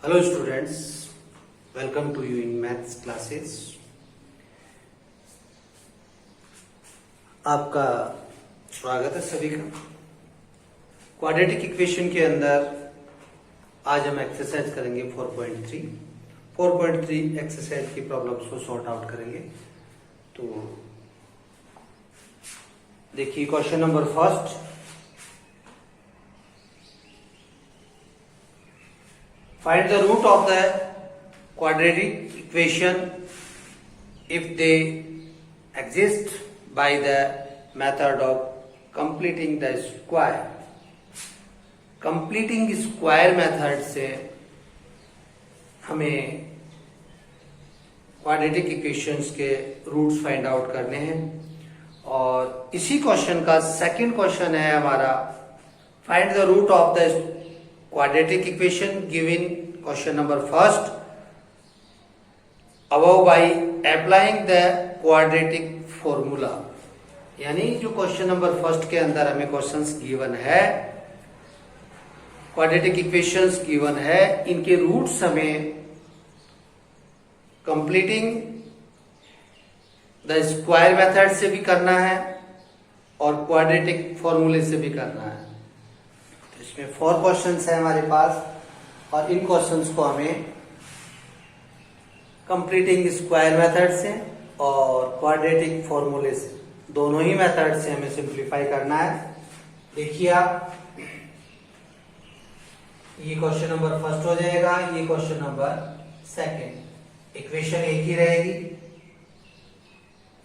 Hello students, welcome to you in maths classes. आपका स्वागत है सभी का। क्वाड्रेटिक इक्वेशन के अंदर आज हम एक्सरसाइज करेंगे 4.3। 4.3 एक्सरसाइज की प्रॉब्लम्स को सॉर्ट आउट करेंगे। तो देखिए question number first, find the root of the quadratic equation if they exist by the method of completing the square। completing square method से हमें quadratic equations के रूट्स फाइंड आउट करने हैं। और इसी क्वेश्चन का सेकंड क्वेश्चन है हमारा, find the root of the quadratic equation given question number first above by applying the quadratic formula। यानी जो क्वेश्चन नंबर फर्स्ट के अंदर हमें क्वेश्चंस गिवन है, क्वाड्रेटिक इक्वेशंस गिवन है, इनके रूट्स हमें कंप्लीटिंग द स्क्वायर मेथड से भी करना है और क्वाड्रेटिक फॉर्मूले से भी करना है। इसमें 4 क्वेश्चंस है हमारे पास और इन क्वेश्चंस को हमें कंप्लीटिंग स्क्वायर मेथड से और क्वाड्रेटिक फॉर्मूले से, दोनों ही मेथड से हमें सिंप्लीफाई करना है। देखिए आप, ये क्वेश्चन नंबर फर्स्ट हो जाएगा, ये क्वेश्चन नंबर सेकंड। इक्वेशन एक ही रहेगी।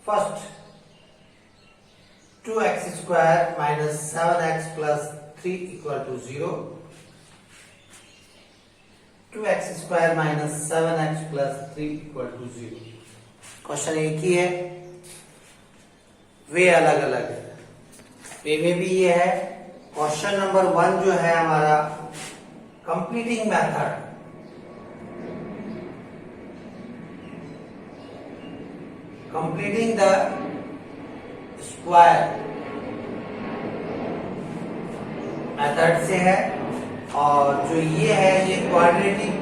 First 2x² minus 7x plus 3 equal to 0। 2x² minus 7x plus 3 equal to 0। Question एक ही है, वे अलग अलग है। वे में भी ये है। क्वेश्चन नंबर 1 जो है हमारा completing method, completing the square method से है, और जो ये है ये क्वाड्रेटिक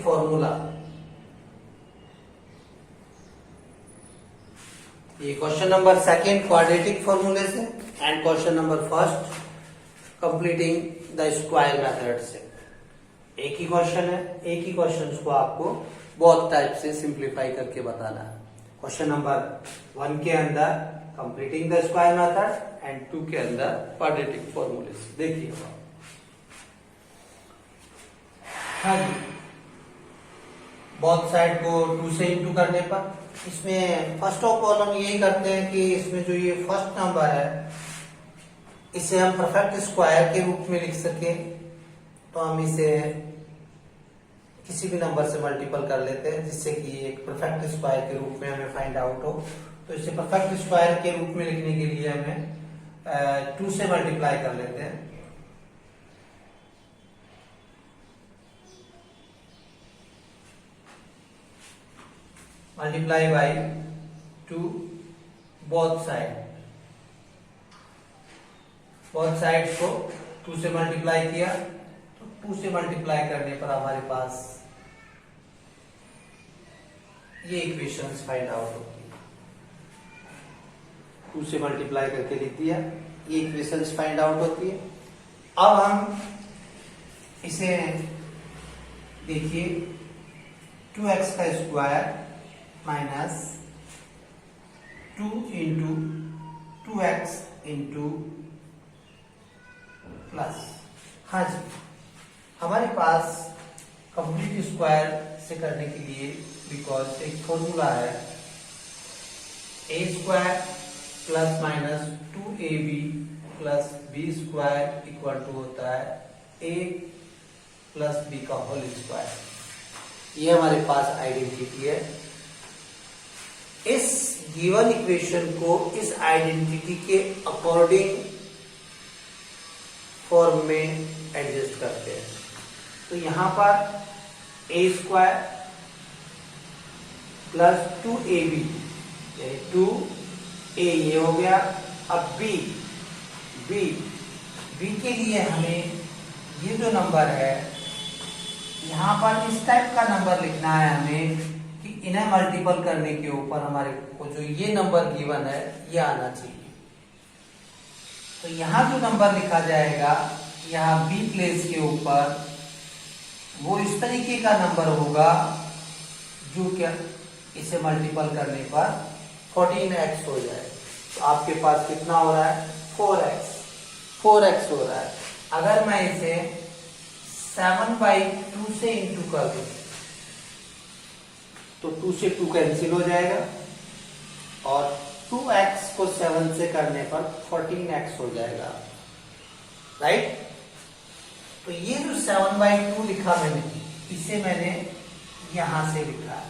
फॉर्मूला। ये क्वेश्चन नंबर सेकंड क्वाड्रेटिक फॉर्मूले से and question number first completing the square method से। एक ही क्वेश्चन है, एक ही क्वेश्चन को आपको बहुत टाइप से सिंप्लीफाई करके बताना है। क्वेश्चन नंबर 1 के अंदर completing the square method and 2 के अंदर क्वाड्रेटिक फॉर्मूले से। देखिए हाँ जी, बोथ साइड को 2 से इंटू करने पर इसमें फर्स्ट ऑफ ऑल हम यही करते हैं कि इसमें जो ये फर्स्ट नंबर है इसे हम परफेक्ट स्क्वायर के रूप में लिख सके, तो हम इसे किसी भी नंबर से मल्टीपल कर लेते हैं जिससे कि एक परफेक्ट स्क्वायर के रूप में हमें फाइंड आउट हो। तो इसे परफेक्ट स्क्वायर के रूप में लिखने के लिए हमें 2 से मल्टीप्लाई कर लेते हैं। मल्टीप्लाई बाय 2 बोथ साइड को 2 से मल्टीप्लाई किया, तो 2 से मल्टीप्लाई करने पर हमारे पास ये इक्वेशंस फाइंड आउट होती है। 2 से मल्टीप्लाई करके लिख दिया, ये इक्वेशंस फाइंड आउट होती है। अब हम इसे देखिए, 2x का square minus 2 into 2x into plus, हाँ जी, हमारे पास कंप्लीट स्क्वायर से करने के लिए बिकॉज एक फॉर्मूला है, a² plus minus 2ab plus b² equal to होता है a प्लस b का होल स्क्वायर। ये हमारे पास आइडेंटिटी है। इस गिवन इक्वेशन को इस आइडेंटिटी के अकॉर्डिंग फॉर्म में एडजस्ट करते हैं। तो यहां पर a² प्लस 2ab, 2 ए ये हो गया। अब बी बी बी के लिए हमें ये जो नंबर है यहाँ पर इस टाइप का नंबर लिखना है हमें कि इन्हें मल्टीपल करने के ऊपर हमारे को जो ये नंबर गिवन है ये आना चाहिए। तो यहाँ जो नंबर लिखा जाएगा यहाँ बी प्लेस के ऊपर वो इस तरीके का नंबर होगा जो क्या इसे मल्टीपल करने पर 14x हो जाए। तो आपके पास कितना हो रहा है 4x हो रहा है। अगर मैं इसे 7/2 से इंटू कर दूं तो 2 से 2 कैंसिल हो जाएगा और 2x को 7 से करने पर 14x हो जाएगा, राइट। तो ये जो 7/2 लिखा मैंने इसे मैंने यहां से लिखा है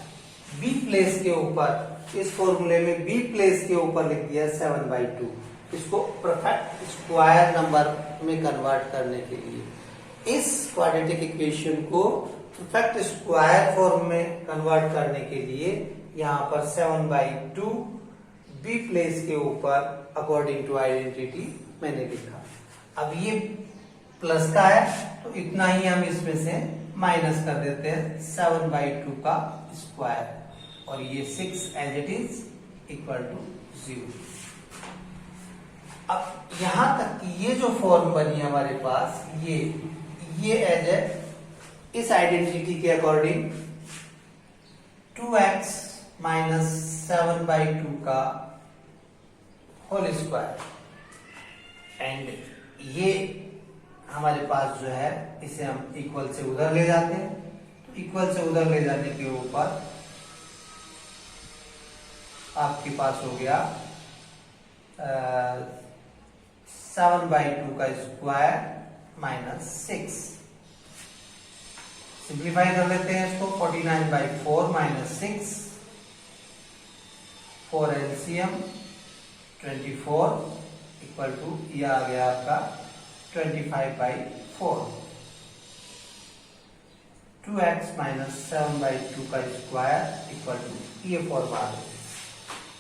बी प्लेस के ऊपर, इस फॉर्मूले में बी प्लेस के ऊपर लिख दिया 7/2। इसको परफेक्ट स्क्वायर नंबर में कन्वर्ट करने के लिए इस क्वाड्रेटिक इक्वेशन को परफेक्ट स्क्वायर फॉर्म में कन्वर्ट करने के लिए यहाँ पर 7/2 बी प्लेस के ऊपर अकॉर्डिंग टू आइडेंटिटी मैंने लिखा। अब ये प्लस का है तो इतना ही हम इसमें से माइनस कर देते हैं 7/2 का स्क्वायर और ये 6 as it is equal to 0। अब यहां तक कि ये जो फॉर्म बनी है हमारे पास ये एज है इस आइडेंटिटी के अकॉर्डिंग 2x माइनस 7/2 का होल स्क्वायर एंड ये हमारे पास जो है इसे हम इक्वल से उधर ले जाते हैं। तो इक्वल से उधर ले जाने के ऊपर आपके पास हो गया 7/2 का स्क्वायर माइनस 6। सिंप्लीफाई कर लेते हैं इसको 49/4 माइनस 6 4 एलसीएम 24 इक्वल टू ये आ गया आपका 25/4। 2x माइनस 7/2 का स्क्वायर इक्वल टू ये फॉर्म आ गया।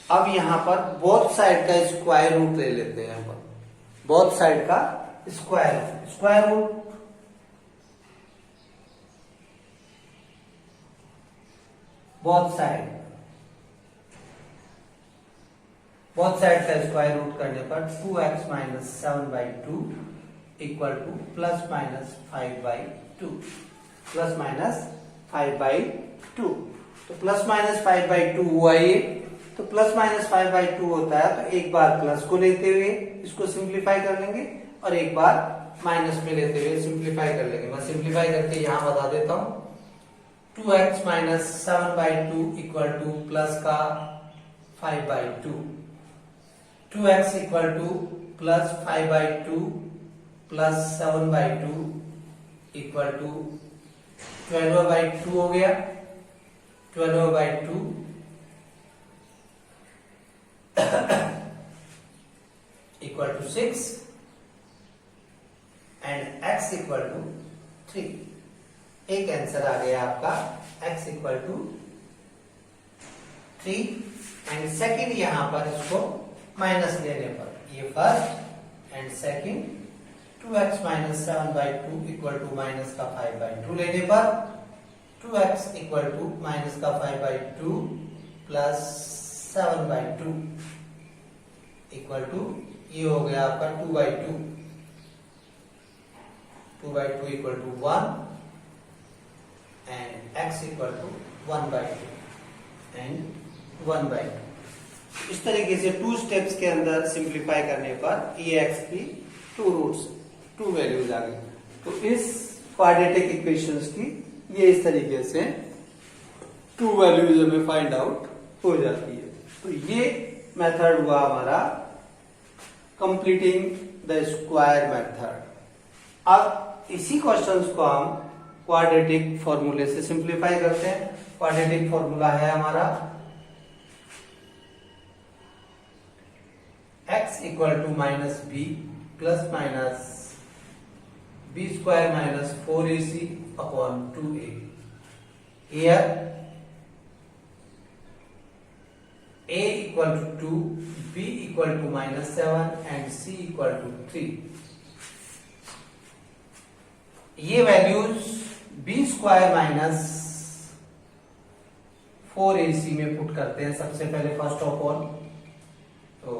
अब यहां पर बोथ साइड का स्क्वायर रूट ले लेते हैं। हम बोथ साइड का स्क्वायर रूट बोथ साइड का स्क्वायर रूट करने पर 2x minus 7/2 equal to plus minus 5/2 plus minus 5/2। तो प्लस माइनस 5/2 हुआ ये। तो प्लस माइनस 5/2 होता है तो एक बार प्लस को लेते हुए इसको सिंप्लीफाई कर लेंगे और एक बार माइनस में लेते हुए सिंप्लीफाई कर लेंगे। मैं सिंप्लीफाई करके यहां बता देता हूं 2x minus 7/2 equal to plus का 5/2 2x equal to plus 5/2 plus 7/2 equal to 12/2 हो गया। 12/2 equal to 6 and x equal to 3। एक आंसर आ गया आपका x equal to 3 and second यहां पर इसको माइनस लेने पर ये first and second 2x minus 7/2 equal to minus का 5/2 लेने पर 2x इक्वल टू माइनस का 5/2 प्लस 7/2 इक्वल टू ये हो गया आपका 2/2 equal to 1 and x equal to 1/2 and 1/2। इस तरीके से 2 स्टेप्स के अंदर सिंप्लीफाई करने पर ये x की 2 वैल्यूज आ गई। तो इस क्वाड्रेटिक इक्वेशंस की ये इस तरीके से 2 वैल्यूज हमें फाइंड आउट हो जाती है। तो ये मेथड हुआ हमारा कंप्लीटिंग द स्क्वायर मेथड। अब इसी क्वेश्चंस को हम क्वाड्रेटिक फॉर्मूले से सिंप्लीफाई करते हैं। क्वाड्रेटिक फॉर्मूला है हमारा x equal to minus b plus minus b square minus 4ac upon 2a। Here a equal to 2, b equal to -7 and c equal to 3। ये values b square minus 4ac में put करते हैं सबसे पहले first of all. तो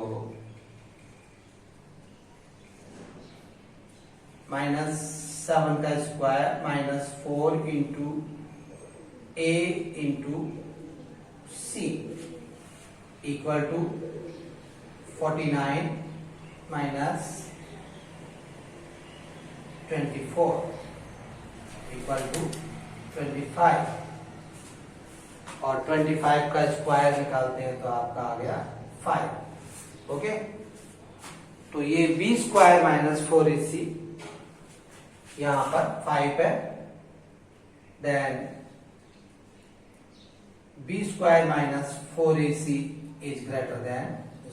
-7 का square -4 into a into c equal to 49 minus 24 equal to 25, और 25 का स्क्वायर निकालते हैं तो आपका आ गया 5। ओके, तो ये b स्क्वायर माइनस 4ac यहां पर 5 है, then b square minus 4ac is greater than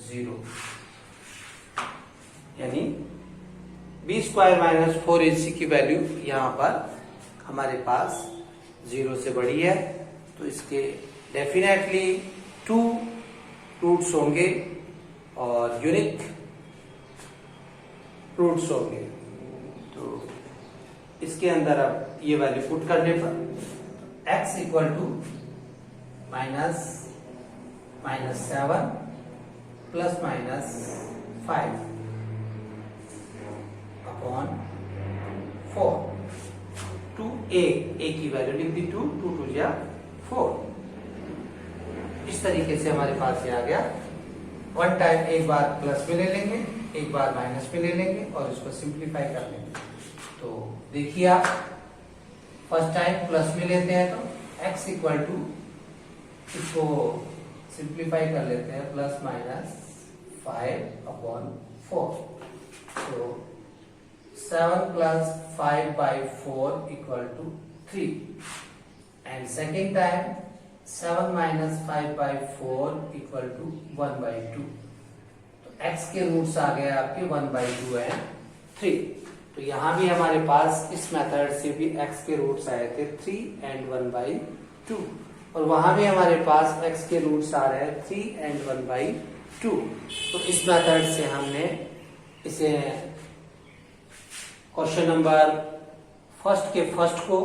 0, यानी b स्क्वायर माइनस 4ac की वैल्यू यहां पर हमारे पास 0 से बड़ी है, तो इसके डेफिनेटली 2 रूट्स होंगे और यूनिक रूट्स होंगे। तो इसके अंदर अब ये वैल्यू पुट करने पर x equal to -7 plus -5 upon 4, 2a की वैल्यू लिख दी 2, 2 2 जा 4। इस तरीके से हमारे पास ये आ गया। वन टाइम एक बार प्लस में ले लेंगे, एक बार माइनस में ले लेंगे और इसको सिंप्लीफाई कर लेंगे। तो देखिए आप फर्स्ट टाइम प्लस में लेते हैं तो x इक्वल टू, इसको सिंप्लीफाई कर लेते हैं, प्लस माइनस 5 अपॉन 4, तो 7 plus 5 by 4 equal to 3, and second time 7 minus 5 by 4 equal to 1 by 2। तो x के रूट्स आ गए आपके 1 बाई 2 एंड 3। तो यहां भी हमारे पास इस मेथड से भी x के रूट्स आए थे 3 एंड 1 बाई 2, और वहां भी हमारे पास x के रूट्स आ रहे हैं 3 एंड 1 बाई 2। तो इस मेथड से हमने इसे क्वेश्चन नंबर फर्स्ट के फर्स्ट को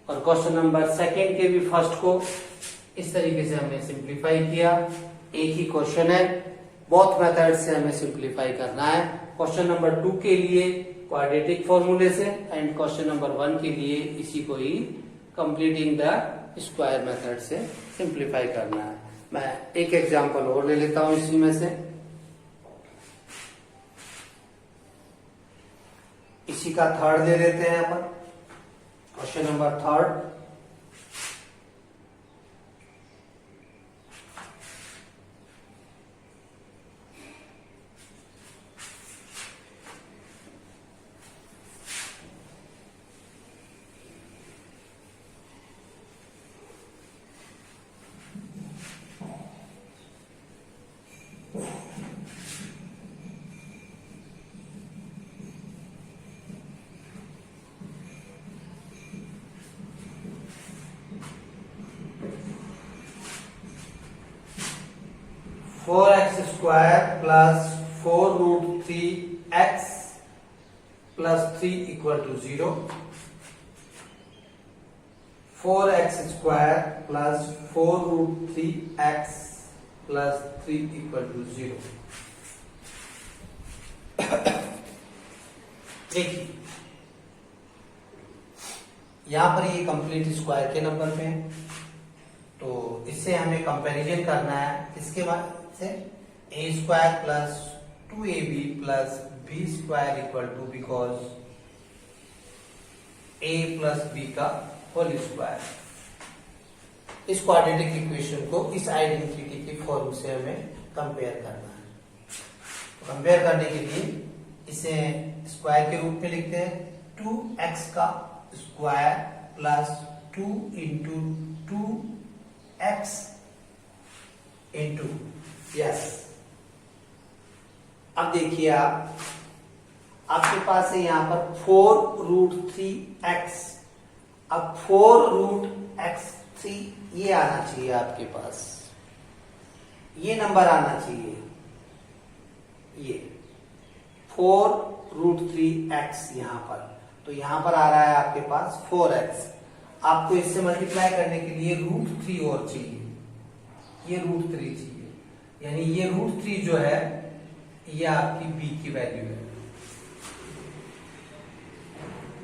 और क्वेश्चन नंबर सेकंड के भी फर्स्ट को इस तरीके से हमने सिंप्लीफाई किया। एक ही क्वेश्चन है, बोथ मेथड से हमें सिंप्लीफाई करना है। क्वेश्चन नंबर 2 के लिए क्वाड्रेटिक फॉर्मूले से एंड क्वेश्चन नंबर 1 के लिए इसी को ही कंप्लीटिंग द स्क्वायर मेथड से सिंप्लीफाई करना है। मैं एक एग्जांपल और ले लेता हूं इसी में से। इसी का थर्ड ले लेते हैं अपन, question number 3। Four x square plus 4 root 3x plus 3 equal to 0। 4x square plus 4 root 3x plus 3 equal to 0। देखिए यहां पर ये कंप्लीट स्क्वायर के नंबर पे है, तो इससे हमें कंपैरिजन करना है किसके बाद से, a square plus 2ab plus b square equal to, because a plus b का होल स्क्वायर। इस क्वाड्रेटिक इक्वेशन को इस आइडेंटिटी की फॉर्म से हमें कंपेयर करना है। तो कंपेयर करने के लिए इसे स्क्वायर के रूप में लिखते हैं, 2x का square plus 2 into 2x into, yes. अब देखिए आपके पास है यहां पर 4 रूट 3x। अब 4 रूट x 3 ये आना चाहिए आपके पास, ये नंबर आना चाहिए, ये 4√3x यहां पर। तो यहां पर आ रहा है आपके पास 4x। आपको इससे मल्टीप्लाई करने के लिए √3 और चाहिए, ये √3 चाहिए, यानी ये √3 जो है ये आपकी b की वैल्यू है।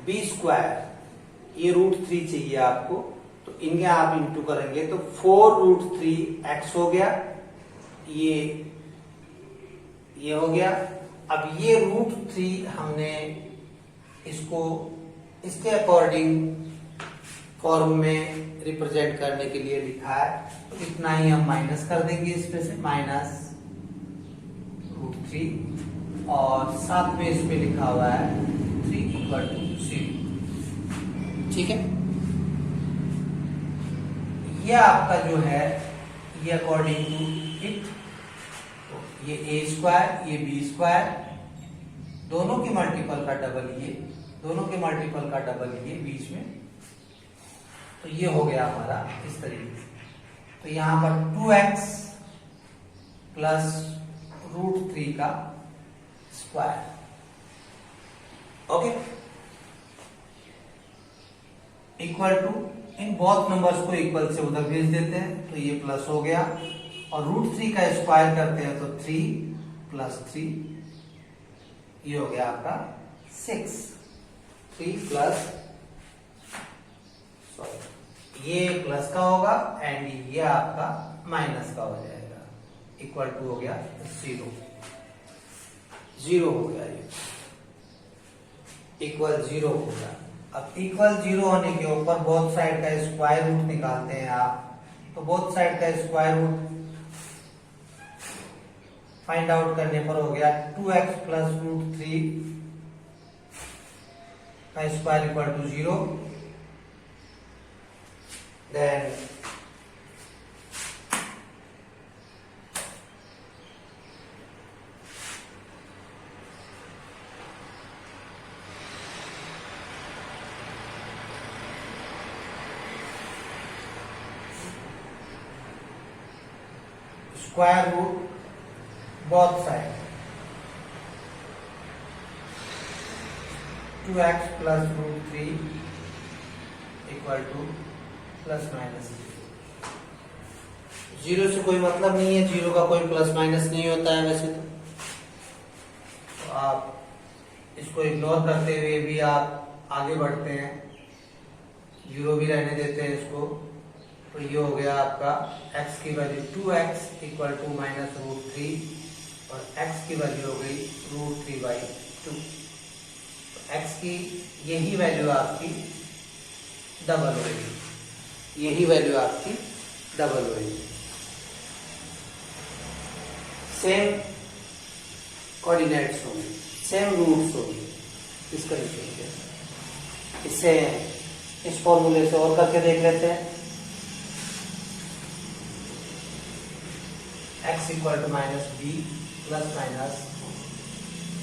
b², ये √3 चाहिए आपको, तो इनके आप इंटू करेंगे तो 4√3x हो गया, ये हो गया। अब ये √3 हमने इसको इसके अकॉर्डिंग फॉर्म में रिप्रेजेंट करने के लिए लिखा है, तो इतना ही हम माइनस कर देंगे इसमें से, -√3, और साथ में इसमें लिखा हुआ है 3 = 0। ठीक है, ये आपका जो है ये अकॉर्डिंग टू इट, तो ये a², ये b², दोनों के मल्टीपल का डबल ये, दोनों के मल्टीपल का डबल ये बीच में, तो ये हो गया हमारा इस तरीके से। तो यहां पर 2x प्लस √3 का स्क्वायर, ओके, इक्वल टू, इन बहुत नंबर्स को इक्वल से उधर भेज देते हैं, तो ये प्लस हो गया, और √3 का स्क्वायर करते हैं तो 3 + 3, ये हो गया आपका 6, 3 प्लस, ये प्लस का होगा एंड ये आपका माइनस का हो जाएगा, इक्वल टू हो गया 0, 0 हो गया, ये इक्वल 0 हो गया। अब इक्वल 0 होने के ऊपर बोथ साइड का स्क्वायर रूट निकालते हैं आप, तो बोथ साइड का स्क्वायर रूट फाइंड आउट करने पर हो गया 2x प्लस √3 का square equal to 0, then square root both side, 2x plus √3 equal to +- 0 से कोई मतलब नहीं है, 0 का कोई प्लस माइनस नहीं होता है वैसे तो आप इसको इग्नोर करते हुए भी आप आगे बढ़ते हैं, 0 भी रहने देते हैं इसको। तो ये हो गया आपका x की वैल्यू 2x इक्वल टू -√3 और x की वैल्यू हो गई √3/2। x की यही वैल्यू आपकी डबल होगी, यही वैल्यू आपकी डबल होगी। सेम कोऑर्डिनेट्स होंगे, सेम रूट्स होंगे, इस कंडीशन के। इससे इस फॉर्मूले से और करके देख लेते हैं। x equal to -b plus minus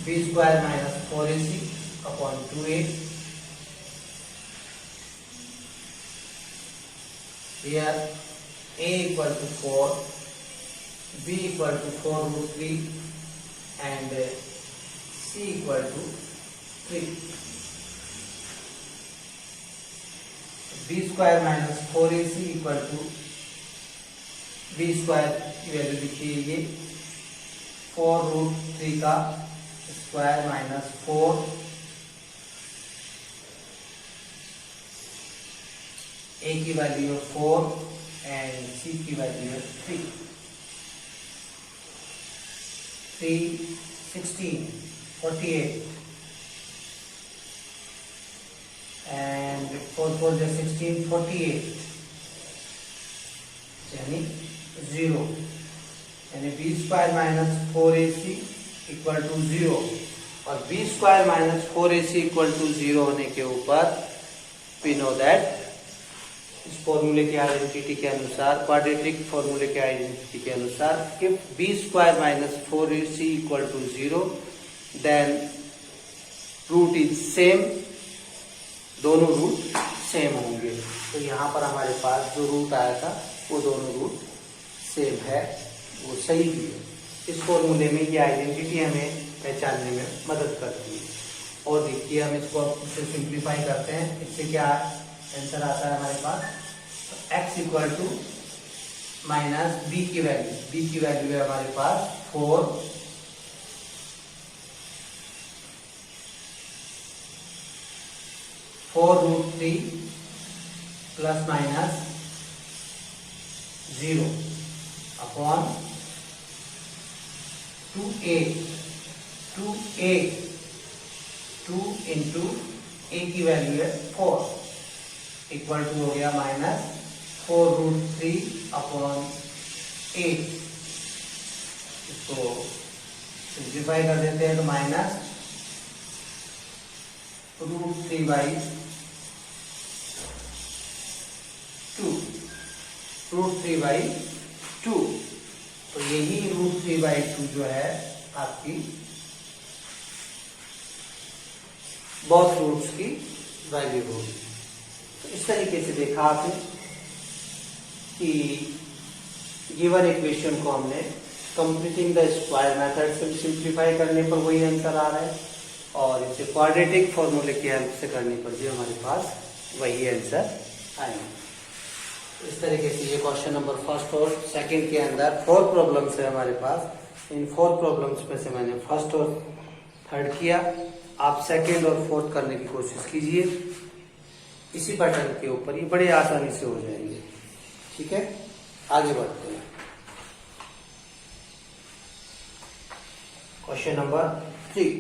b² - 4ac upon 2a, here a equal to 4, b equal to 4√3 and c equal to 3। b² - 4ac equal to b² की वैल्यू लिखिए, ये 4√3 का स्क्वायर माइनस 4, a की वैल्यू है 4 and c की value है 3, 16, 48 and 4 4 16, 48 यानी 0, यानी b² - 4ac इक्वल टू 0, और b² - 4ac इक्वल टू 0 होने के ऊपर वी नो दैट, इस फॉर्मूले के आइडेंटिटी के अनुसार, क्वाड्रेटिक फॉर्मूले के आइडेंटिटी के अनुसार, if b² - 4ac equal to 0 then root is same, दोनों रूट सेम होंगे। तो यहाँ पर हमारे पास जो रूट आया था वो दोनों रूट सेम है, वो सही भी है। इस फॉर्मूले में ये आइडेंटिटी हमें पहचानने में मदद करती है। और देखिए हम इसको इससे सिंप्लीफाई करते हैं, इससे क्या आंसर आता है हमारे पास, x equal to minus b की वैल्यू है हमारे पास 4√3 plus minus 0 upon 2 into a की वैल्यू है 4 इक्वल टू हो गया माइनस 4√3 अपॉन 8। इसको सिंप्लीफाई कर देते हैं तो माइनस √3 बाई 2 तो यही √3/2 जो है आपकी बोथ रूट्स की वैल्यू होगी। तो इस तरीके से देखा आपने कि गिवन इक्वेशन को हमने कंप्लीटिंग द स्क्वायर मेथड से सिंप्लीफाई करने पर वही आंसर आ रहा है, और इसे क्वाड्रेटिक फॉर्मूले की हेल्प से करने पर भी हमारे पास वही आंसर आएंगे। इस तरीके से ये क्वेश्चन नंबर फर्स्ट और सेकंड के अंदर 4 प्रॉब्लम्स है हमारे पास। इन 4 प्रॉब्लम्स में से मैंने फर्स्ट और थर्ड किया, आप सेकंड और फोर्थ करने की कोशिश कीजिए इसी पैटर्न के ऊपर, ये बड़े आसानी से हो जाएंगे। ठीक है, आगे बढ़ते हैं। Question number 3,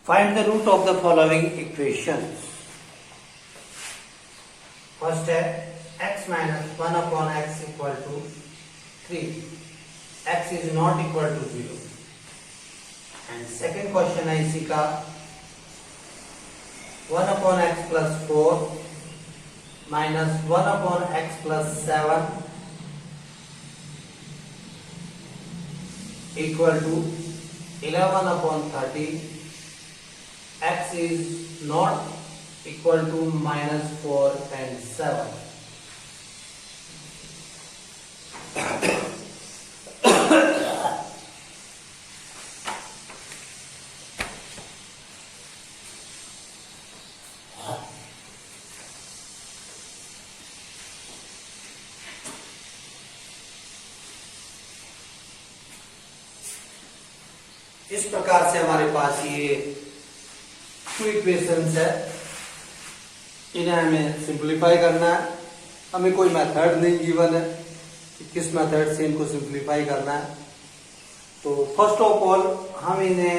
Find the root of the following equations. First है x minus 1 upon x equal to 3. x is not equal to 0. And second question है इसी का 1 upon x plus 4 minus 1 upon x plus 7 equal to 11 upon 30. X is not equal to minus 4 and 7. इस प्रकार से हमारे पास ये 2 equations है, इन्हें हमें सिंप्लीफाई करना है। हमें कोई मेथड नहीं गिवन है कि किस मेथड से इनको सिंप्लीफाई करना है। तो फर्स्ट ऑफ ऑल हम इन्हें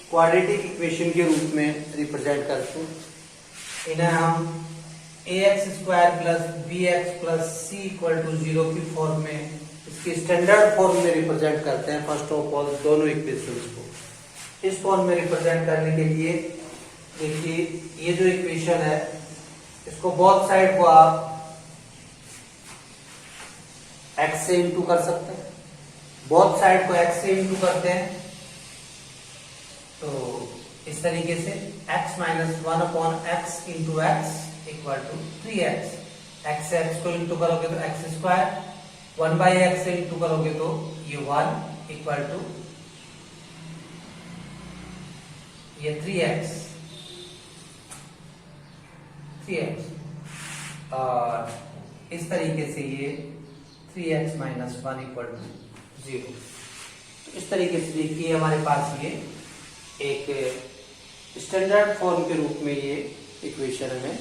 क्वाड्रेटिक इक्वेशन के रूप में रिप्रेजेंट करते हैं। इन्हें हम ax² plus bx plus c equal to 0 की फॉर्म में, इसकी स्टैंडर्ड फॉर्म में रिप्रेजेंट करते हैं। फर्स्ट ऑफ ऑल दोनों इक्वेशंस को इस फॉर्म में रिप्रेजेंट करने के लिए देखिए ये जो इक्वेशन है इसको बोथ साइड को आप x से इंटू कर सकते हैं। बोथ साइड को x से इंटू करते हैं तो इस तरीके से x minus 1 upon x into x equal to 3x। x से x को इंटू करोगे तो x², 1/x से इंटू करोगे तो ये 1 इक्वल टू ये 3x और इस तरीके से ये 3x माइनस 1 इक्वल टू 0। तो इस तरीके से देखिए हमारे पास ये एक स्टैंडर्ड फॉर्म के रूप में ये इक्वेशन हमें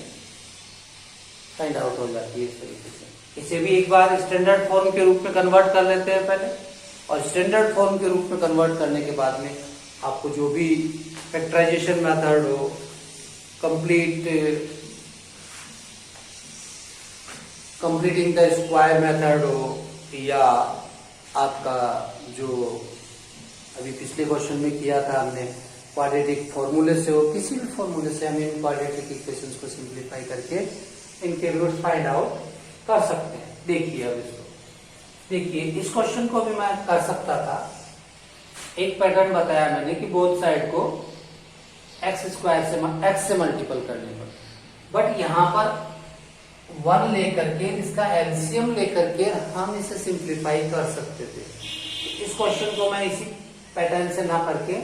फाइंड आउट हो जाती है। इस तरीके से इसे भी एक बार स्टैंडर्ड फॉर्म के रूप में कन्वर्ट कर लेते हैं पहले, और स्टैंडर्ड फॉर्म के रूप में कन्वर्ट करने के बाद में आपको जो भी फैक्टराइजेशन मेथड हो, कंप्लीटिंग द स्क्वायर मेथड हो, या आपका जो अभी पिछले क्वेश्चन में किया था हमने क्वाड्रेटिक फॉर्मूले से हो, किसी भी फॉर्मूले से हम इन क्वाड्रेटिक इक्वेशंस को सिंप्लीफाई करके इनके रूट्स फाइंड आउट कर सकते हैं। देखिए अब इसको देखिए, इस क्वेश्चन को भी मैं कर सकता था। एक पैटर्न बताया मैंने कि बोथ साइड को एक्स स्क्वायर से एक्स से मल्टीपल करने पर, बट यहाँ पर 1 लेकर के इसका एलसीएम लेकर के हम इसे सिंप्लीफाई कर सकते थे। इस क्वेश्चन को मैं इसी पैटर्न से ना करके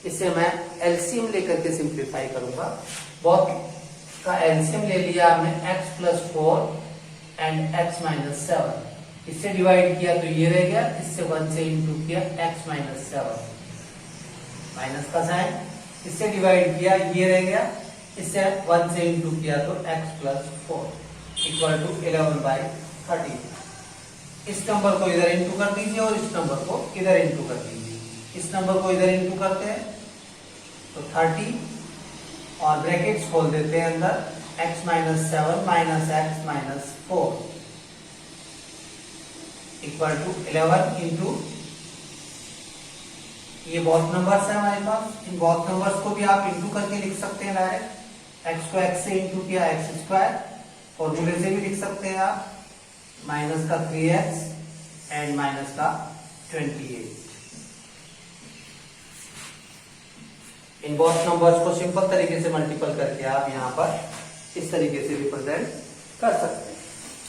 इसे मैं एलसीएम लेकर के सिंप्लीफाई करूंगा। बहुत का एलसीएम ले लिया हमने x plus 4 and x minus 7, इससे डिवाइड किया तो ये रह गया, इससे 1 से इंटू किया x माइनस 7, माइनस का साइन, इससे डिवाइड किया ये रह गया, इससे 1 से इंटू किया तो x प्लस 4 इक्वल टू 11/13। इस नंबर को इधर इंटू कर दीजिए और इस नंबर को इधर इंटू कर दीजिए। इस नंबर को इधर इंटू करते हैं तो 30 और ब्रैकेट्स खोल देते हैं अंदर, x minus 7 minus x minus 4 equal to 11 into, ये बहुत नंबर्स है हमारे पास, इन बहुत नंबर्स को भी आप इंटू करके लिख सकते हैं डायरेक्ट। x को x से इंटू किया x स्क्वायर, फॉर्मूले से भी लिख सकते हैं आप, माइनस का 3x एंड माइनस का 28। इन बहुत नंबर्स को सिंपल तरीके से मल्टीपल करके आप यहाँ पर इस तरीके से रिप्रेजेंट कर सकते हैं।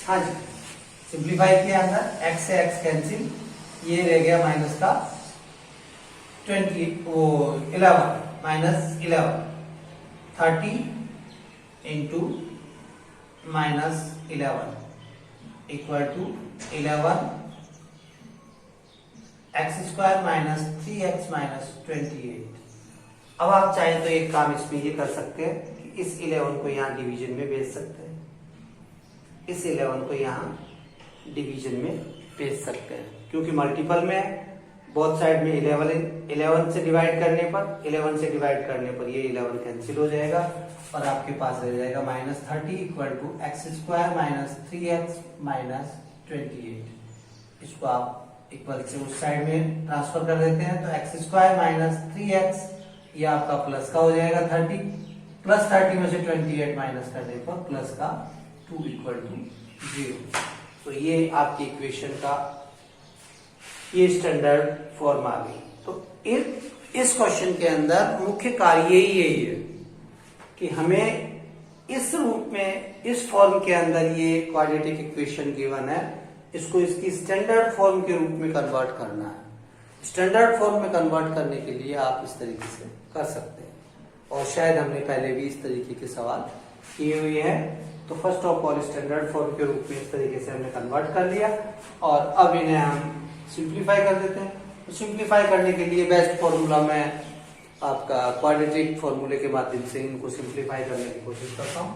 हाँ जी, सिंप्लीफाई किया अंदर, x से x कैंसिल, ये रह गया माइनस का 11 minus 11, 30 into minus 11 equal to 11 x square minus 3x minus 28। अब आप चाहें तो एक काम इसमें ये कर सकते हैं कि इस 11 को यहाँ डिवीजन में भेज सकते हैं, इस 11 को यहाँ डिवीजन में भेज सकते हैं, क्योंकि मल्टीपल में बोथ साइड में 11 से डिवाइड करने पर ये 11 कैंसिल हो जाएगा और आपके पास रह जाएगा minus 30 equal to x square minus 3x minus 28। इसको आप इक्वल से उस साइड में ट्रांसफर कर देते हैं तो एक्स स्क्वायर माइनस 3x ये आपका प्लस का हो जाएगा 30, प्लस 30 में से 28 माइनस करने पर प्लस का 2 इक्वल टू 0। तो ये आपकी इक्वेशन का ये स्टैंडर्ड फॉर्म आ गई। तो इस क्वेश्चन के अंदर मुख्य कार्य यही है कि हमें इस रूप में, इस फॉर्म के अंदर ये क्वाड्रेटिक इक्वेशन गिवन है, इसको इसकी स्टैंडर्ड फॉर्म के रूप में कन्वर्ट करना है। स्टैंडर्ड फॉर्म में कन्वर्ट करने के लिए आप इस तरीके से कर सकते हैं, और शायद हमने पहले भी इस तरीके के सवाल किए हुए हैं। तो first of all standard form के रूप में इस तरीके से हमने कन्वर्ट कर लिया और अब इन्हें हम सिंप्लीफाई कर देते हैं। तो सिंप्लीफाई करने के लिए बेस्ट फॉर्मूला मैं आपका क्वाड्रेटिक फॉर्मूले के माध्यम से इनको सिंप्लीफाई करने की कोशिश करता हूँ।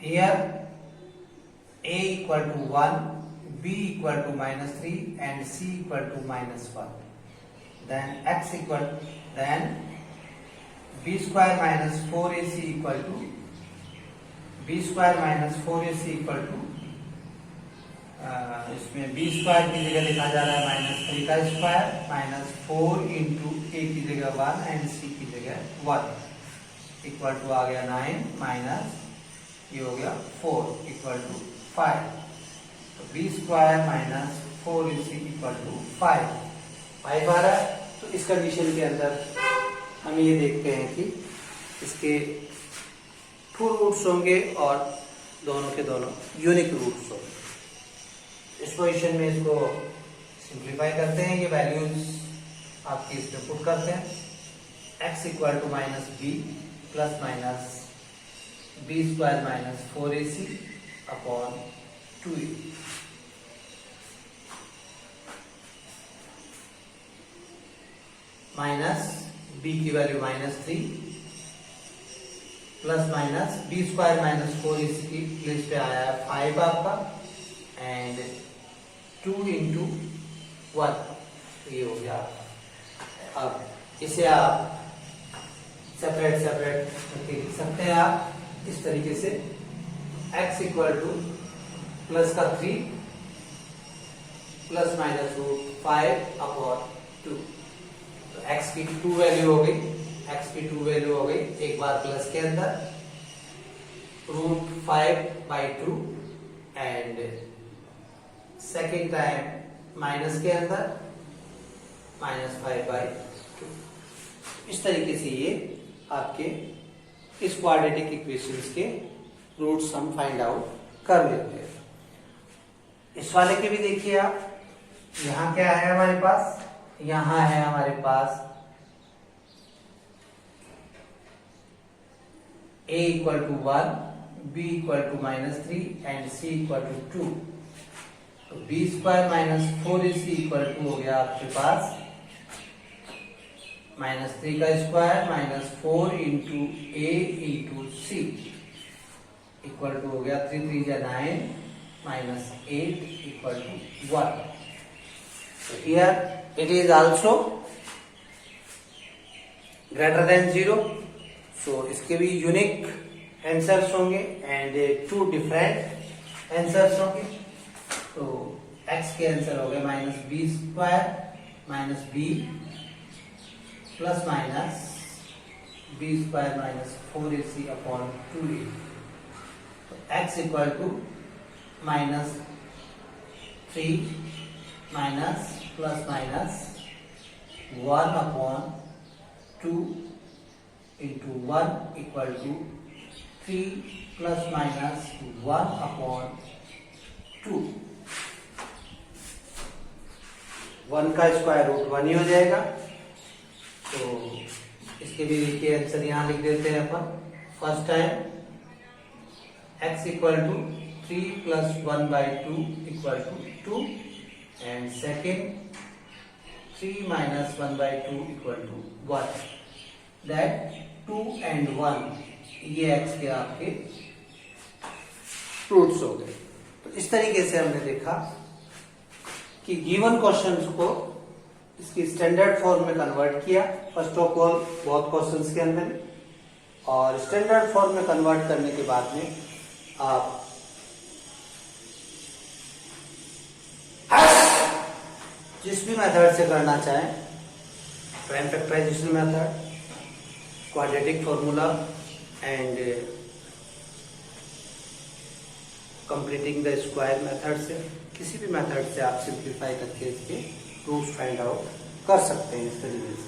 Here a equal to 1, b equal to minus 3 and c equal to minus 1. Then x equal, then b square minus 4ac equal to, b square minus 4ac equal to, इसमें b स्क्वायर की जगह लिखा जा रहा है minus 3 का square minus 4 into a की जगह 1 एंड c की जगह 1 इक्वल टू आ गया 9 माइनस ये हो गया 4 इक्वल टू 5। तो b square minus 4ac equal to 5 आ रहा है। तो इस कंडीशन के अंदर हम ये देखते हैं कि इसके 2 रूट्स होंगे और दोनों के दोनों यूनिक रूट्स होंगे। इस पोजीशन में इसको सिंप्लीफाई करते हैं, ये वैल्यूज आपकी इसमें पुट करते हैं। x equal to minus b plus minus b square minus 4ac upon 2a minus b की value minus 3 plus minus b square minus 4ac की प्लेस पे आया है 5 आपका एंड 2 इंटू 1 ये हो गया। अब इसे आप सेपरेट करके लिख सकते हैं आप इस तरीके से, x इक्वल टू प्लस का 3 प्लस माइनस रूट 5 अपॉन 2। तो x की 2 वैल्यू हो गई, x की 2 वैल्यू हो गई, एक बार प्लस के अंदर √5/2 एंड सेकेंड टाइम माइनस के अंदर -5/2। इस तरीके से ये आपके इस क्वाड्रेटिक इक्वेशंस के रूट्स हम फाइंड आउट कर लेते हैं। इस वाले के भी देखिए आप, यहां क्या है हमारे पास, यहां है हमारे पास a equal to 1, b equal to -3 and c equal to 2। तो b² -4ac इक्वल टू हो गया आपके पास -3 का square -4 into a into c equal to हो गया 3 3 जा 9 -8 equal to 1। So here it is also greater than 0. So इसके भी यूनिक आंसर्स होंगे एंड 2 डिफरेंट आंसर्स होंगे। तो x के आंसर हो गए -b² -b plus minus b² -4ac upon 2a। तो x equal to -3 minus plus minus 1 upon 2 into 1 equal to 3 plus minus 1 upon 2। 1 का स्क्वायर रूट 1 ही हो जाएगा। तो इसके भी देखिए आंसर यहां लिख देते हैं अपन। First time x equal to 3 plus 1/2 equal to 2 and second 3 minus 1/2 equal to 1। That 2 and 1 ये x के आपके रूट्स हो गए। तो इस तरीके से हमने देखा कि गिवन क्वेश्चंस को इसकी स्टैंडर्ड फॉर्म में कन्वर्ट किया फर्स्ट ऑफ ऑल बहुत क्वेश्चंस के अंदर, और स्टैंडर्ड फॉर्म में कन्वर्ट करने के बाद में आप जिस भी मेथड से करना चाहें, prime factorisation method, quadratic formula and completing the square method से, किसी भी मेथड से आप सिंप्लीफाई करके इसके रूट्स फाइंड आउट कर सकते हैं इस तरीके से।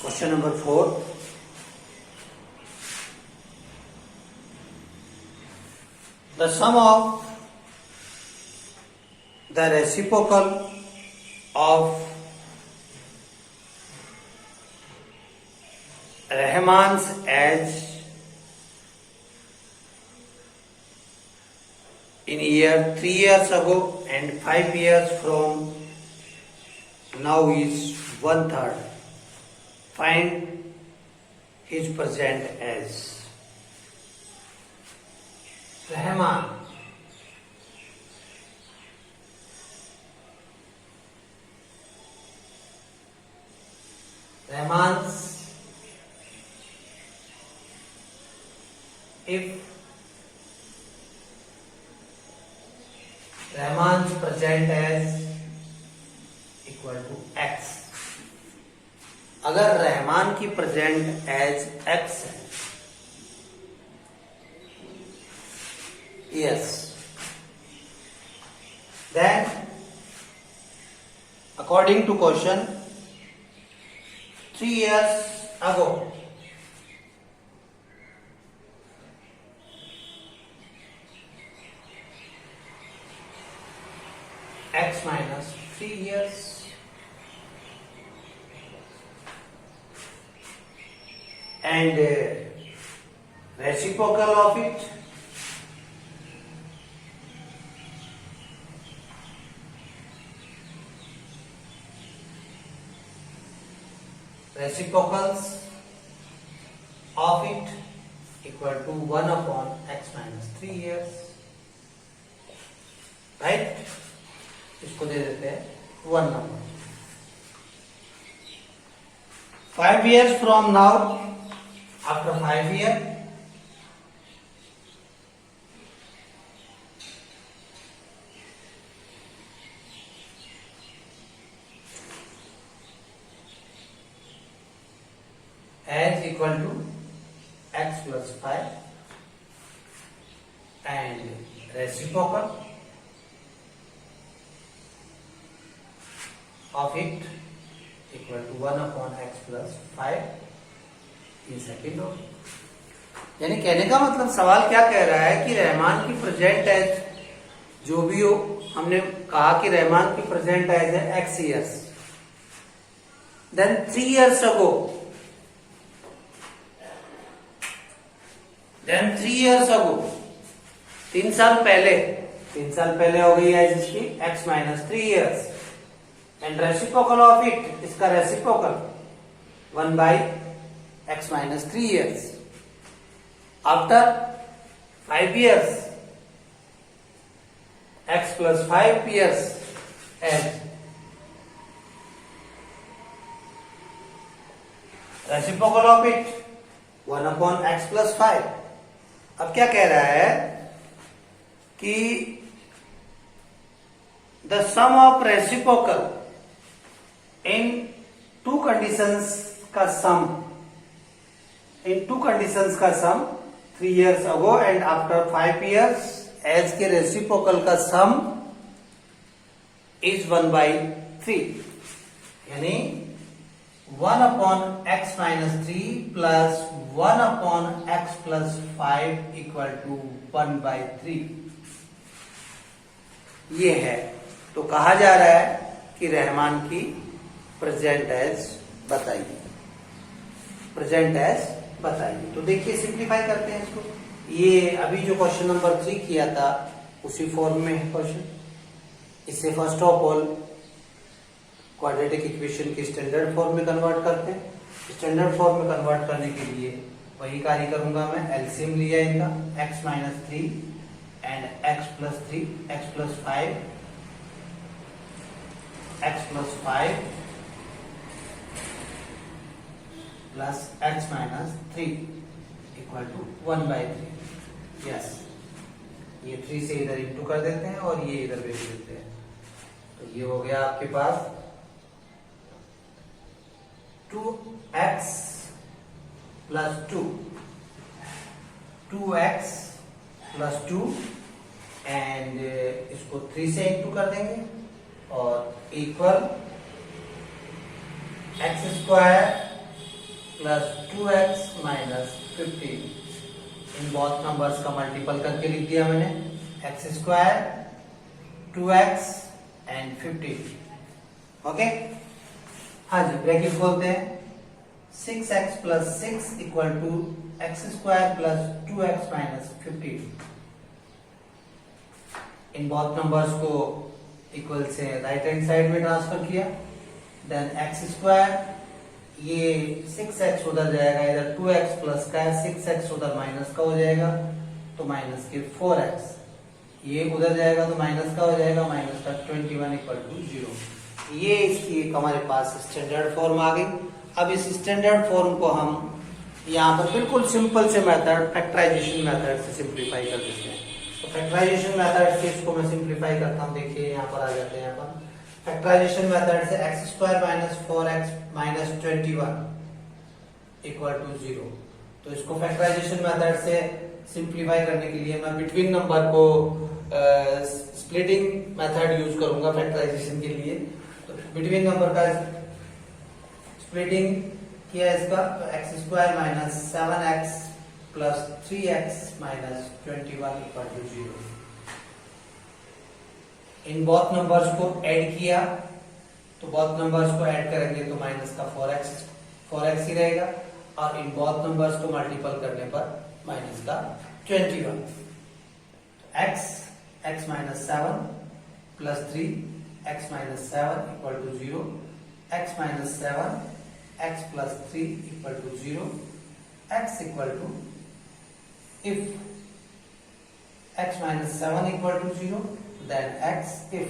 Question number 4. The sum of the reciprocal of Rahman's age in year 3 years ago and 5 years from now is 1/3. Find his present age. Rahman Rahman's Rahman's present age equal to x। अगर रहमान की present as x है, yes, then according to question 3 years ago x minus 3 years and reciprocal of it reciprocals of it equal to 1/x-3 years, right. इसको दे देते हैं 1 number. 5 years from now, after 5 years, as equal to x plus 5 and reciprocal of it equal to 1/x plus 5 in second order। यानी कहने का मतलब सवाल क्या कह रहा है कि रहमान की प्रेजेंट एज जो भी हो, हमने कहा कि रहमान की प्रेजेंट एज है x years, then 3 years ago, then 3 years ago, 3 साल पहले हो गई है इसकी x minus 3 years, and reciprocal of it, इसका reciprocal 1/x minus 3 years, after 5 years x plus 5 years as reciprocal of it 1/x plus 5। अब क्या कह रहा है कि द सम ऑफ रेसिप्रोकल इन 2 कंडीशंस का सम, इन 2 कंडीशंस का sum 3 years ago and after 5 years age के रेसिप्रोकल का सम इज 1/3, यानी 1/x minus 3 plus 1/x plus 5 equal to 1/3। ये है, तो कहा जा रहा है कि रहमान की प्रेजेंट एज बताइए, प्रेजेंट एज बताइए। तो देखिए सिंप्लीफाई करते हैं इसको। ये अभी जो क्वेश्चन नंबर 3 किया था उसी फॉर्म में है क्वेश्चन। इससे first of all quadratic equation की स्टैंडर्ड फॉर्म में कन्वर्ट करते हैं। स्टैंडर्ड फॉर्म में कन्वर्ट करने के लिए वही कार्य करूंगा मैं, एलसीएम लिया इनका x minus 3 and x plus 3, x plus 5, x plus 5 plus x minus 3 equal to 1/3। Yes, ये 3 से इधर इंटू कर देते हैं और ये इधर भेज देते हैं, तो ये हो गया आपके पास 2x plus 2, 2x plus 2 and इसको 3 से इंटू कर देंगे और equal x square plus 2x minus 15। इन बहुत नंबर्स का मल्टीपल करके लिख दिया मैंने, x square 2x and 15। Okay, हाँ जी, ब्रैकेट खोलते हैं। 6x plus 6 equal to x square plus 2x minus 15। इन बहुत नंबर्स को इक्वल से राइट हैंड साइड में ट्रांसफर किया, देन x स्क्वायर, ये 6x उधर जाएगा, इधर 2x प्लस का है, 6x उधर माइनस का हो जाएगा तो माइनस के 4x, ये उधर जाएगा तो माइनस का हो जाएगा, माइनस का 21 इक्वल टू 0। ये इसकी हमारे पास स्टैंडर्ड फॉर्म आ गई। अब इस स्टैंडर्ड फॉर्म को हम यहाँ पर बिल्कुल सिंपल से मेथड, फैक्टराइजेशन मेथड से सिंप्लीफाई कर देते हैं। तो फैक्टराइजेशन मेथड से इसको मैं सिंप्लीफाई करता हूँ। देखिए यहाँ पर आ जाते हैं, यहाँ पर फैक्टराइजेशन मेथड से x square minus 4x minus 21 equal to 0। तो इसको फैक्टराइजेशन मेथड से सिंप्लीफाई करने के लिए मैं बिटवीन नंबर को स्प्लिटिंग मेथड यूज करूंगा फैक्टराइजेशन के लिए। तो बिटवीन नंबर का स्प्लिटिंग किया इसका, तो x square minus 7x plus 3x minus 21 equal to 0। इन बोथ नंबर्स को ऐड किया, तो बोथ नंबर्स को ऐड करेंगे तो माइनस का 4x ही रहेगा, और इन बोथ नंबर्स को मल्टीपल करने पर माइनस का 21। x minus 7 plus 3 x minus 7 equal to 0, x minus 7 x plus 3 equal to 0, x equal to if x minus 7 equal to 0, then x if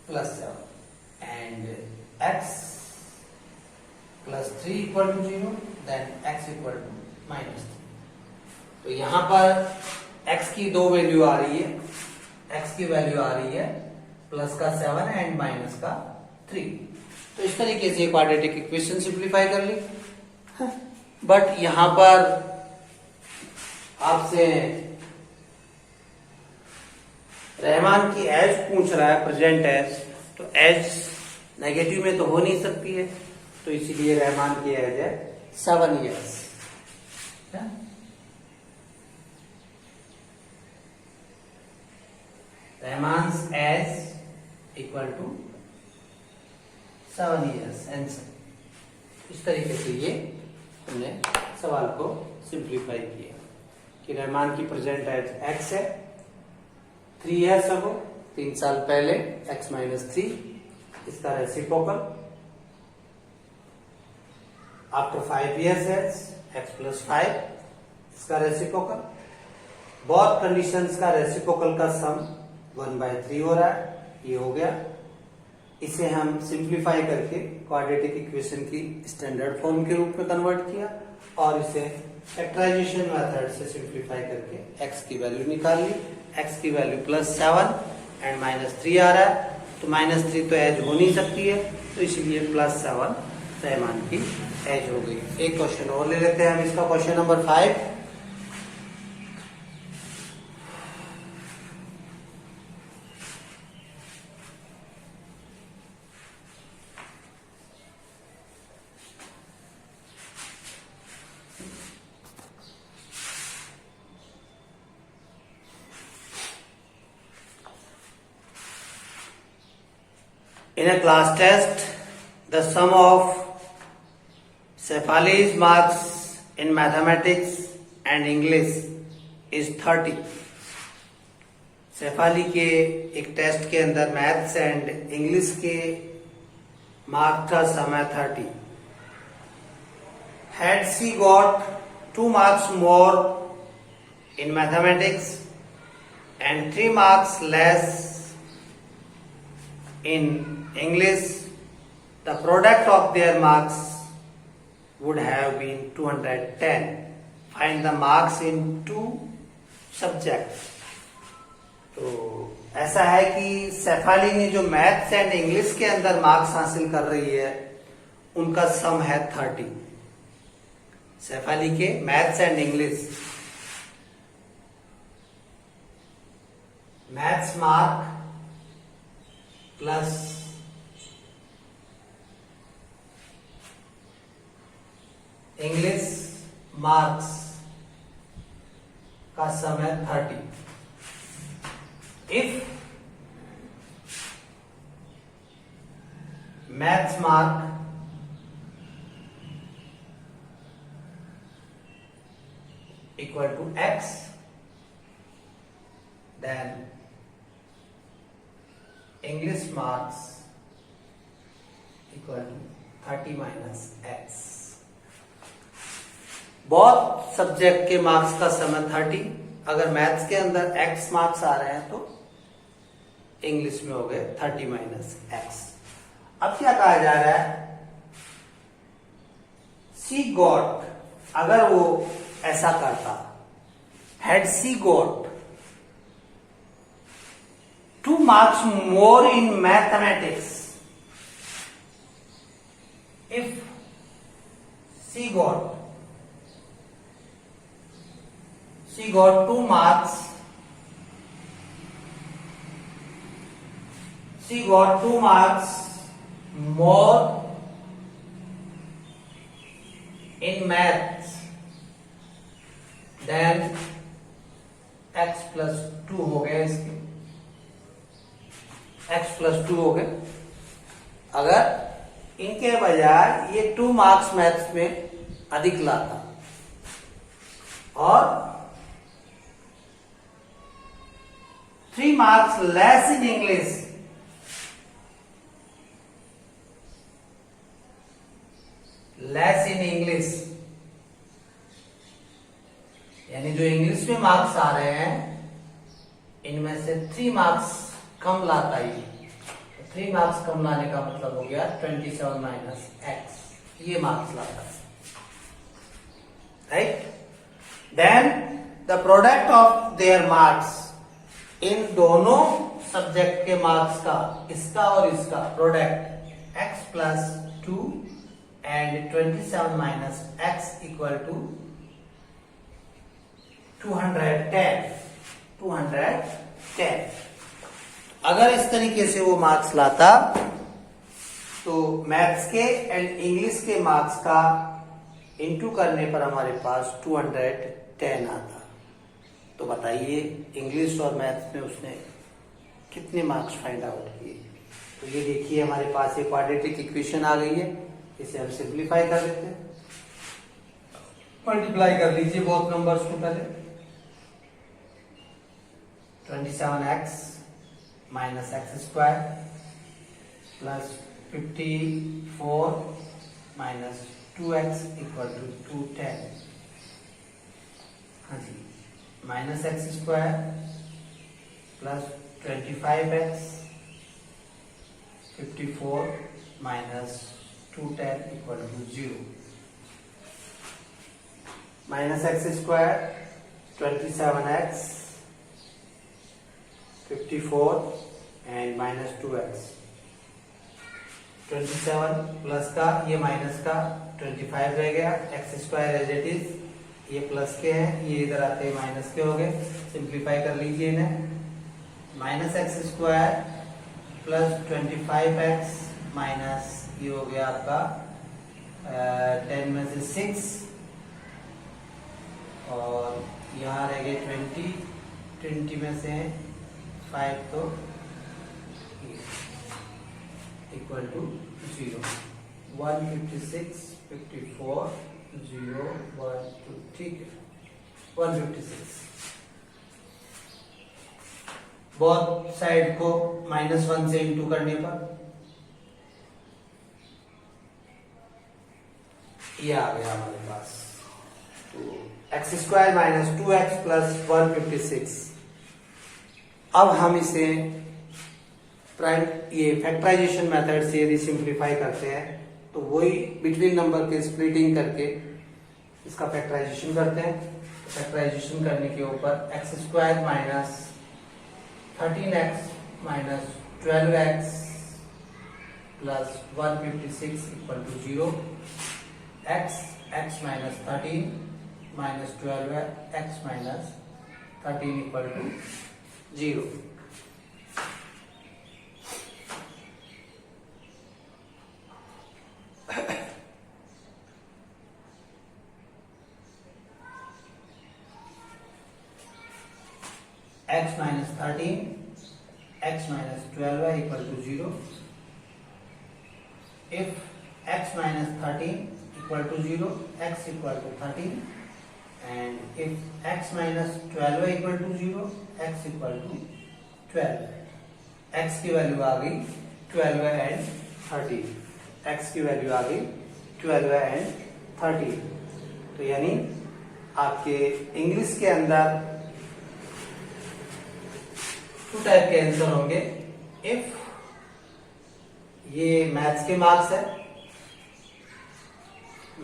plus 7 and x plus 3 equal to 0, then x equal to minus 3. तो यहां पर x की दो value आ रही है, x की value आ रही है प्लस का 7 एंड माइनस का 3. तो इस तरीके से क्वाड्रेटिक इक्वेशन सिंप्लीफाई कर ली. बट यहां पर आपसे रहमान की एज पूछ रहा है, प्रेजेंट एज, तो एज नेगेटिव में तो हो नहीं सकती है, तो इसीलिए रहमान की एज है 7 years. Rahman's age equal to 7 years answer. इस तरीके से ये हमने सवाल को सिंप्लीफाई किया कि रहमान की प्रेजेंट एज एक्स है, 3 years अगो, 3 साल पहले, x माइनस 3, इसका reciprocal after 5 years age x plus 5, इसका रेसिप्रोकल. बोथ कंडीशंस का रेसिप्रोकल का सम 1/3 हो रहा है, ये हो गया. इसे हम सिंप्लीफाई करके क्वाड्रेटिक इक्वेशन की स्टैंडर्ड फॉर्म के रूप में कन्वर्ट किया और इसे फैक्टराइजेशन मेथड से सिंप्लीफाई करके x की वैल्यू निकाल ली. x की वैल्यू प्लस 7 एंड माइनस 3 आ रहा है, तो माइनस 3 तो एज हो नहीं सकती है, तो इसलिए प्लस 7 रहमान की एज हो गई. एक क्वेश्चन और ले लेते हैं हम, इसका question number 5. In a class test, the sum of Shefali's marks in mathematics and English is 30. Shefali के एक टेस्ट के अंदर मैथ्स एंड इंग्लिश के मार्क का सम है 30. Had she got 2 marks more in mathematics and 3 marks less in English, the product of their marks would have been 210. Find the marks in 2 subjects. तो ऐसा है कि शेफाली ने जो मैथ्स एंड इंग्लिश के अंदर मार्क्स हासिल कर रही है, उनका सम है 30. शेफाली के maths and English, maths mark plus English marks का सम है 30. If maths mark equal to x, then English marks equal to 30 minus x. बहुत सब्जेक्ट के मार्क्स का सम है 30. अगर मैथ्स के अंदर x मार्क्स आ रहे हैं तो इंग्लिश में हो गए 30 माइनस x. अब क्या कहा जा रहा है, सी गॉट, अगर वो ऐसा करता, had she got 2 marks more in mathematics, if she got 2 marks, she got 2 marks more in maths then x plus 2 हो गया, इसके x plus 2 हो गए. अगर इनके बजाय ये 2 मार्क्स मैथ्स में अधिक लाता और 3 marks less in English, इसमें मार्क्स आ रहे हैं, इनमें से 3 मार्क्स कम लाता ही, 3 मार्क्स कम लाने का मतलब हो गया 27 माइनस एक्स, ये मार्क्स लाता है, right. Then the product of their marks, इन दोनों सब्जेक्ट के मार्क्स का, इसका और इसका product x plus 2 and 27 minus x equal to 210। अगर इस तरीके से वो मार्क्स लाता तो मैथ्स के एंड इंग्लिश के मार्क्स का इंटू करने पर हमारे पास 210 आता। तो बताइए इंग्लिश और मैथ्स में उसने कितने मार्क्स फाइंड आउट किए। तो ये देखिए हमारे पास एक क्वाड्रेटिक इक्वेशन आ गई है, इसे हम सिंप्लीफाई कर लेते हैं। मल्टीप्लाई कर लीजिए बोथ नंबर्स को पहले। 27x minus x square plus 54 minus 2x equal to 210। हाँ जी, minus x square plus 25x 54 minus 210 equal to 0। Minus x square 27x 54 and minus 2x। 27 plus का, ये माइनस का 25 रह गया, x square as it is, ये plus के हैं, ये इधर आते हैं माइनस के हो गए। सिंप्लीफाई कर लीजिए इन्हें। Minus x square plus 25x minus ये हो गया आपका 10 में से 6 और यहाँ रह गए 20 में से 5 तो इक्वल टू 0। 156 54 0 1 2, ठीक है 156। बोथ साइड को -1 से इंटू करने पर ये आ गया हमारे पास। तो x square minus 2x plus 156। अब हम इसे प्राइम ये फैक्टराइजेशन मेथड से यदि सिंप्लीफाई करते हैं तो वही बिटवीन नंबर के स्प्लिटिंग करके इसका फैक्टराइजेशन करते हैं। फैक्टराइजेशन करने के ऊपर x square minus 13x minus 12x plus 156 equal to 0। x minus 13 minus 12 x minus 13 equal to 0। x minus 13 x minus 12 equal to 0. If x minus 13 equal to 0, x equal to 13, and if x minus 12 equal to 0, x equal to 12. x की value आ गई 12 and 13। x की value आ गई 12 and 13। तो यानी आपके English के अंदर 2 type के आंसर होंगे। इफ ये मैथ्स के मार्क्स है,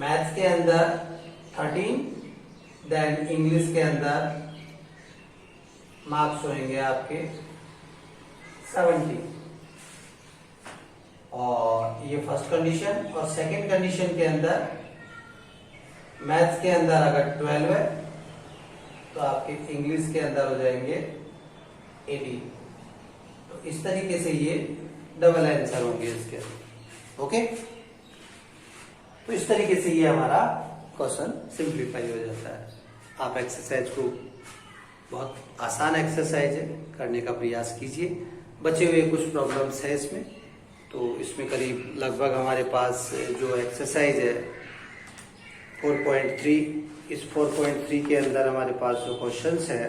मैथ्स के अंदर 13, देन इंग्लिश के अंदर मार्क्स होंगे आपके 70। और ये फर्स्ट कंडीशन। और सेकंड कंडीशन के अंदर मैथ्स के अंदर अगर 12 है तो आपके इंग्लिश के अंदर हो जाएंगे 80। तो इस तरीके से ये डबल आंसर होंगे इसके। ओके, तो इस तरीके से ये हमारा क्वेश्चन सिंप्लीफाई हो जाता है। आप एक्सरसाइज को, बहुत आसान एक्सरसाइज है, करने का प्रयास कीजिए। बचे हुए कुछ प्रॉब्लम्स है इसमें, तो इसमें करीब लगभग हमारे पास जो एक्सरसाइज है 4.3, इस 4.3 के अंदर हमारे पास जो क्वेश्चंस है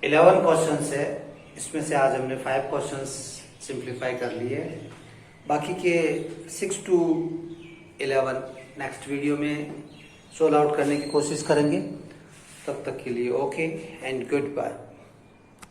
11 क्वेश्चंस है, इसमें से आज हमने 5 क्वेश्चंस सिंप्लीफाई कर लिए। बाकी के 6 to 11 नेक्स्ट वीडियो में सोल्व आउट करने की कोशिश करेंगे। तब तक के लिए ओके एंड गुड बाय।